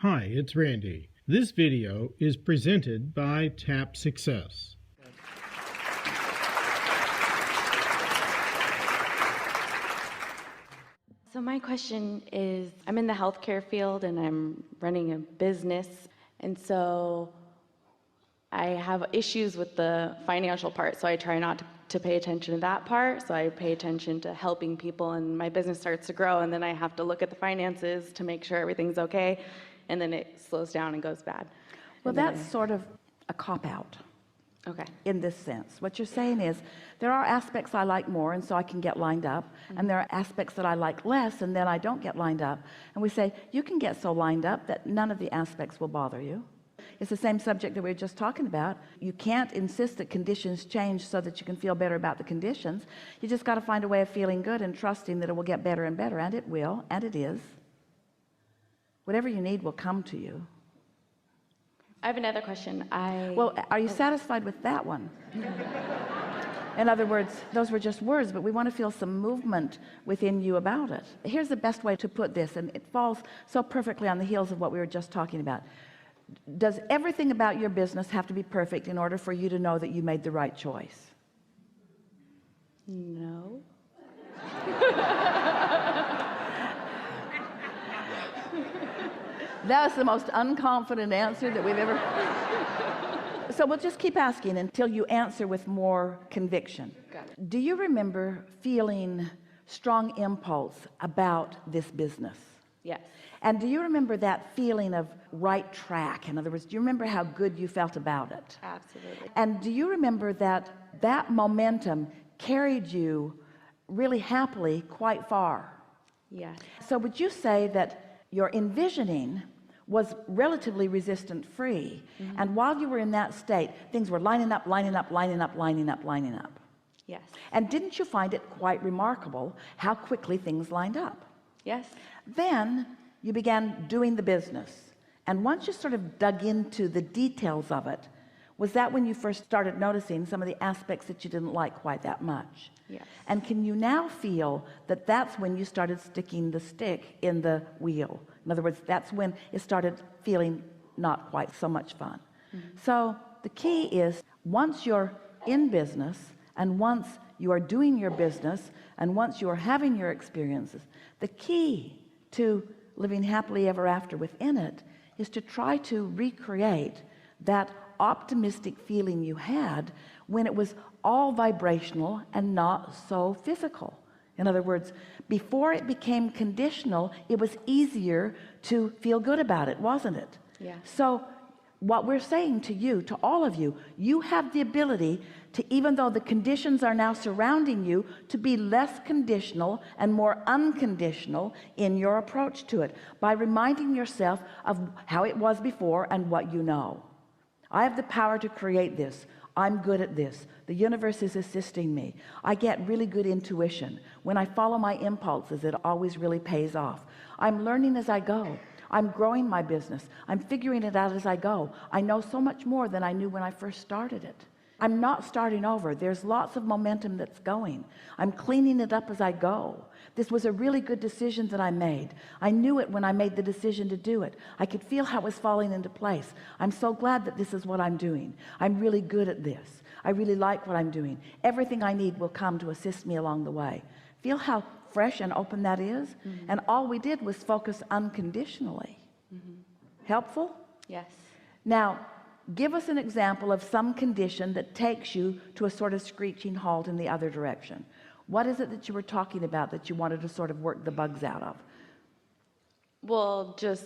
Hi, it's Randy. This video is presented by Tap Success. So my question is, I'm in the healthcare field and I'm running a business, and so I have issues with the financial part, so I try not to pay attention to that part, so I pay attention to helping people, and my business starts to grow, and then I have to look at the finances to make sure everything's okay, and then it slows down and goes bad. Well, that's sort of a cop-out. Okay. In this sense, what you're saying is there are aspects I like more, and so I can get lined up, and there are aspects that I like less, and then I don't get lined up. And we say you can get so lined up that none of the aspects will bother you. It's the same subject that we were just talking about. You can't insist that conditions change so that you can feel better about the conditions. You just got to find a way of feeling good and trusting that it will get better and better, and it will, and it is. Whatever you need will come to you. I have another question. Well, are you satisfied with that one? In other words, those were just words, but we want to feel some movement within you about it. Here's the best way to put this, and it falls so perfectly on the heels of what we were just talking about. Does everything about your business have to be perfect in order for you to know that you made the right choice? No. That was the most unconfident answer that we've ever. So we'll just keep asking until you answer with more conviction. Got it. Do you remember feeling strong impulse about this business? Yes. And do you remember that feeling of right track? In other words, do you remember how good you felt about it? Absolutely. And do you remember that that momentum carried you really happily quite far? Yes. So would you say that your envisioning was relatively resistant free, and while you were in that state, things were lining up, lining up, lining up, lining up, lining up? Yes. And didn't you find it quite remarkable how quickly things lined up? Yes. Then you began doing the business, and once you sort of dug into the details of it, was that when you first started noticing some of the aspects that you didn't like quite that much? Yes. And can you now feel that that's when you started sticking the stick in the wheel? In other words, that's when it started feeling not quite so much fun. So the key is, once you're in business, and once you are doing your business, and once you are having your experiences, the key to living happily ever after within it is to try to recreate that optimistic feeling you had when it was all vibrational and not so physical. In other words, before it became conditional, it was easier to feel good about it, wasn't it? Yeah. So what we're saying to you, to all of you, you have the ability to, even though the conditions are now surrounding you, to be less conditional and more unconditional in your approach to it, by reminding yourself of how it was before and what you know. I have the power to create this. I'm good at this. The universe is assisting me. I get really good intuition. When I follow my impulses, it always really pays off. I'm learning as I go. I'm growing my business. I'm figuring it out as I go. I know so much more than I knew when I first started it. I'm not starting over. There's lots of momentum that's going. I'm cleaning it up as I go. This was a really good decision that I made. I knew it when I made the decision to do it. I could feel how it was falling into place. I'm so glad that this is what I'm doing. I'm really good at this. I really like what I'm doing. Everything I need will come to assist me along the way. Feel how fresh and open that is? And all we did was focus unconditionally. Helpful? Yes. Now, give us an example of some condition that takes you to a sort of screeching halt in the other direction. What is it that you were talking about that you wanted to sort of work the bugs out of? Well, just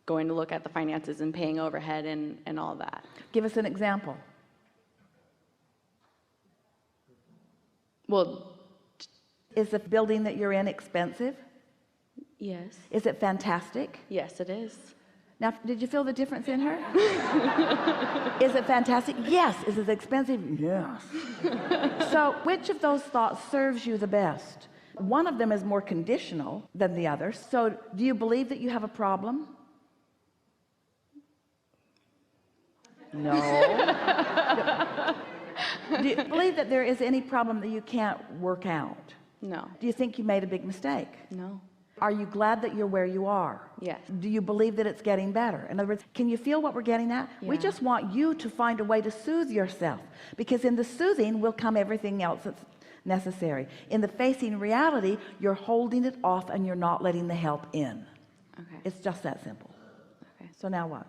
going to look at the finances and paying overhead and all that. Give us an example. Well, Is the building that you're in expensive? yes. Is it fantastic? Yes, it is. Now, did you feel the difference in her? Is it fantastic? Yes. Is it expensive? Yes. So which of those thoughts serves you the best? One of them is more conditional than the other. So do you believe that you have a problem? No. Do you believe that there is any problem that you can't work out? No. Do you think you made a big mistake? No. Are you glad that you're where you are? Yes. Do you believe that it's getting better? In other words, can you feel what we're getting at? We Yeah. just want you to find a way to soothe yourself, because in the soothing will come everything else that's necessary. In the facing reality, you're holding it off and you're not letting the help in. Okay. It's just that simple. Okay. So now what?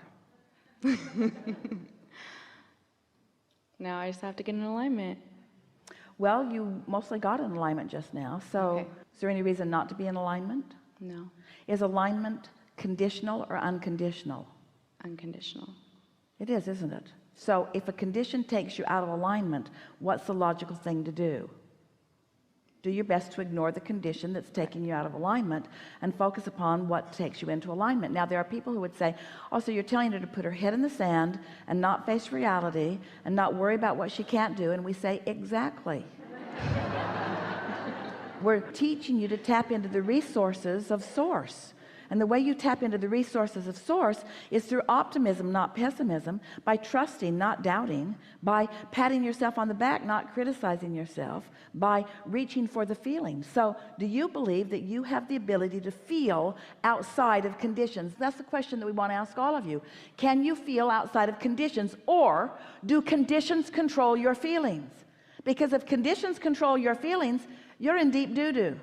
Now I just have to get in alignment. Well, you mostly got in alignment just now. So Okay. is there any reason not to be in alignment? No. Is alignment conditional or unconditional? Unconditional. It is, isn't it? So if a condition takes you out of alignment, what's the logical thing to do? Do your best to ignore the condition that's taking you out of alignment and focus upon what takes you into alignment. Now, there are people who would say, oh, so you're telling her to put her head in the sand and not face reality and not worry about what she can't do. And we say, exactly. We're teaching you to tap into the resources of source. And the way you tap into the resources of source is through optimism, not pessimism, by trusting, not doubting, by patting yourself on the back, not criticizing yourself, by reaching for the feeling. So do you believe that you have the ability to feel outside of conditions? That's the question that we want to ask all of you. Can you feel outside of conditions, or do conditions control your feelings? Because if conditions control your feelings, you're in deep doo-doo.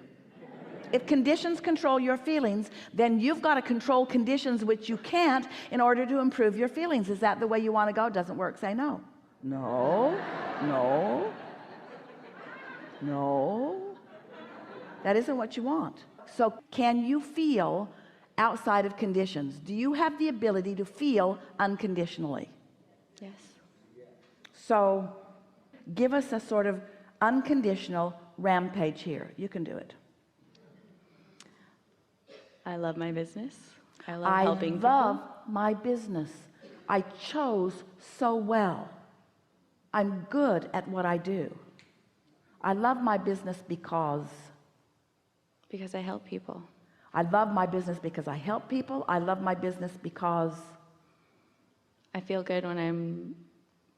If conditions control your feelings, then you've got to control conditions which you can't in order to improve your feelings. Is that the way you want to go? Doesn't work, say no. No, no, no. That isn't what you want. So can you feel outside of conditions? Do you have the ability to feel unconditionally? Yes. So give us a sort of unconditional rampage here. You can do it. I love my business. I love helping love people. my business. I chose so well. I'm good at what I do. I love my business because I help people. I love my business because I help people. I love my business because I feel good when I'm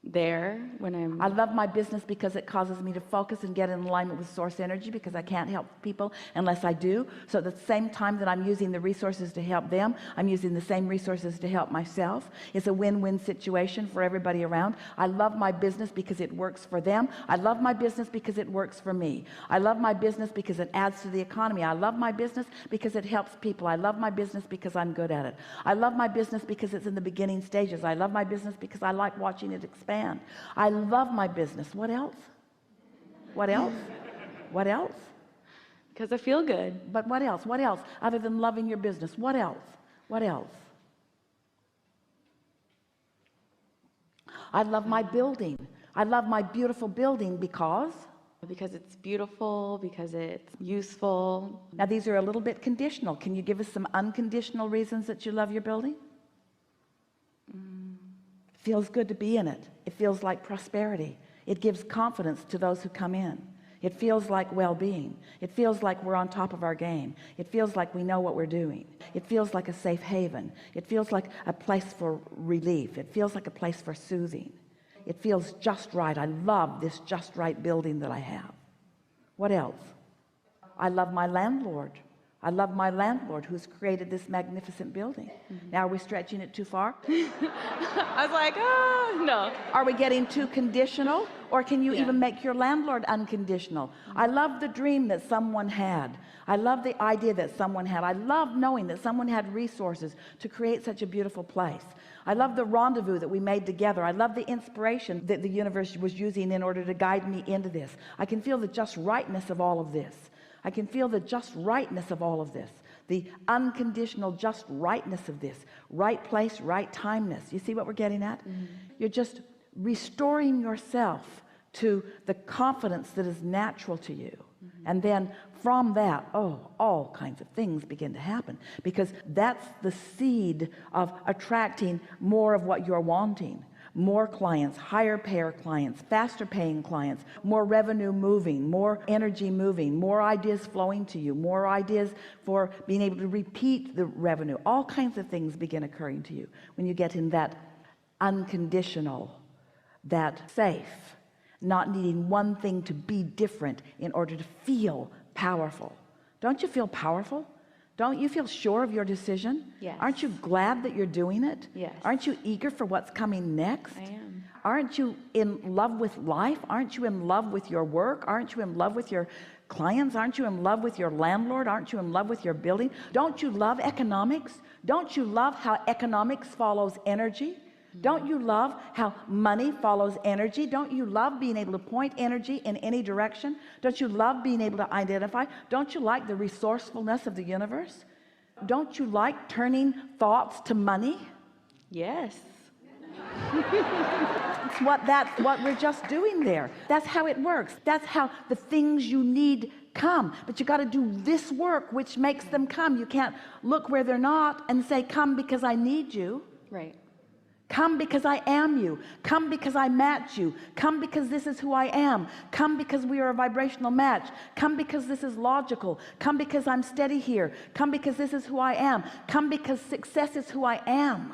there, when I'm... I love my business because it causes me to focus and get in alignment with source energy, because I can't help people unless I do. So at the same time that I'm using the resources to help them, I'm using the same resources to help myself. It's a win-win situation for everybody around. I love my business because it works for them. I love my business because it works for me. I love my business because it adds to the economy. I love my business because it helps people. I love my business because I'm good at it. I love my business because it's in the beginning stages. I love my business because I like watching it expand. I love my business. What else? What else? What else? Because I feel good. But what else? What else? Other than loving your business, what else? What else? I love my building. I love my beautiful building because it's beautiful, because it's useful. now these are a little bit conditional. Can you give us some unconditional reasons that you love your building? It feels good to be in it. It feels like prosperity. It gives confidence to those who come in. It feels like well-being. It feels like we're on top of our game. It feels like we know what we're doing. It feels like a safe haven. It feels like a place for relief. It feels like a place for soothing. It feels just right. I love this just right building that I have. What else? I love my landlord. I love my landlord who's created this magnificent building. Now, are we stretching it too far? I was like, no. Are we getting too conditional? Or can you even make your landlord unconditional? I love the dream that someone had. I love the idea that someone had. I love knowing that someone had resources to create such a beautiful place. I love the rendezvous that we made together. I love the inspiration that the universe was using in order to guide me into this. I can feel the just rightness of all of this. I can feel the just rightness of all of this, the unconditional just rightness of this, right place, right timeness. You see what we're getting at? You're just restoring yourself to the confidence that is natural to you. And then from that, all kinds of things begin to happen, because that's the seed of attracting more of what you're wanting. More clients, higher payer clients, faster paying clients, more revenue moving, more energy moving, more ideas flowing to you, more ideas for being able to repeat the revenue. All kinds of things begin occurring to you when you get in that unconditional, that safe, not needing one thing to be different in order to feel powerful. Don't you feel powerful? Don't you feel sure of your decision? Yes. Aren't you glad that you're doing it? Yes. Aren't you eager for what's coming next? I am. Aren't you in love with life? Aren't you in love with your work? Aren't you in love with your clients? Aren't you in love with your landlord? Aren't you in love with your building? Don't you love economics? Don't you love how economics follows energy? Don't you love how money follows energy? Don't you love being able to point energy in any direction? Don't you love being able to identify? Don't you like the resourcefulness of the universe? Don't you like turning thoughts to money? Yes. That's what we're just doing there. That's how it works. That's how the things you need come. But you got to do this work which makes them come. You can't look where they're not and say, come because I need you. Right. Come because I am you. Come because I match you. Come because this is who I am. Come because we are a vibrational match. Come because this is logical. Come because I'm steady here. Come because this is who I am. Come because success is who I am.